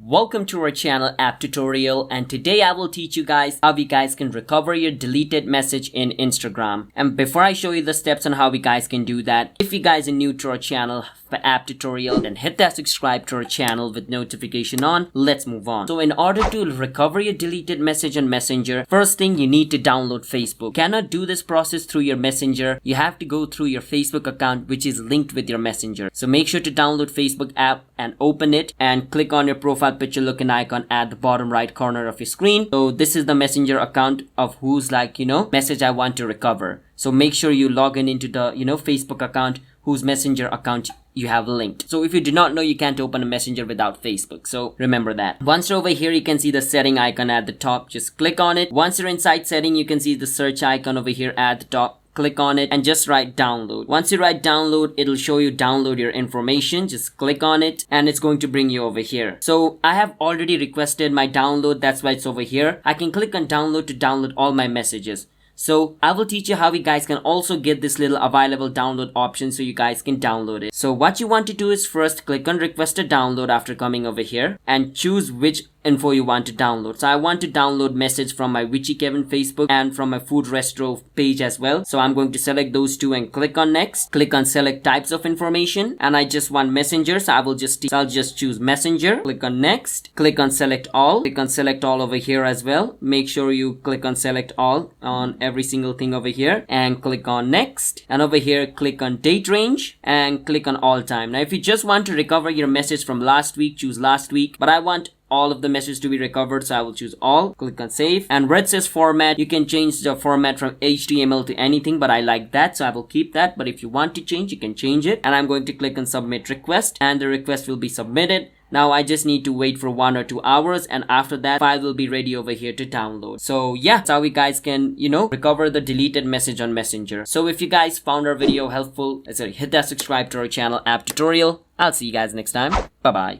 Welcome to our channel app tutorial, and today I will teach you guys how you guys can recover your deleted message in Instagram. And before I show you the steps on how you guys can do that, if you guys are new to our channel for app tutorial, then hit that subscribe to our channel with notification on. Let's move on. So in order to recover your deleted message on Messenger, first thing you need to download Facebook. You cannot do this process through your Messenger. You have to go through your Facebook account, which is linked with your Messenger. So make sure to download Facebook app and open it and click on your profile picture looking icon at the bottom right corner of your screen. So this is the Messenger account of whose message I want to recover. So make sure you log in into the Facebook account whose Messenger account you have linked. So if you do not know, you can't open a Messenger without Facebook. So remember that. Once you're over here, you can see the setting icon at the top. Just click on it. Once you're inside setting, you can see the search icon over here at the top. Click on it and just write download. Once you write download, it'll show you download your information. Just click on it and it's going to bring you over here. So I have already requested my download. That's why it's over here. I can click on download to download all my messages. So I will teach you how you guys can also get this little available download option so you guys can download it. So what you want to do is first click on request a download after coming over here and choose which info you want to download. So I want to download message from my Witchy Kevin Facebook and from my food restaurant page as well. So I'm going to select those two and click on next. Click on select types of information, and I just want messenger, so I'll just choose messenger. Click on next. Click on select all. Click on select all over here as well. Make sure you click on select all on every single thing over here and click on next. And over here click on date range and click on all time. Now if you just want to recover your message from last week, choose last week, but I want all of the messages to be recovered, so I will choose all. Click on save, and where it says format, you can change the format from HTML to anything, but I like that, so I will keep that. But if you want to change, you can change it. And I'm going to click on submit request, and the request will be submitted. Now I just need to wait for 1 or 2 hours, and after that file will be ready over here to download. So yeah, that's how you guys can recover the deleted message on Messenger. So if you guys found our video helpful, hit that subscribe to our channel app tutorial. I'll see you guys next time. Bye bye.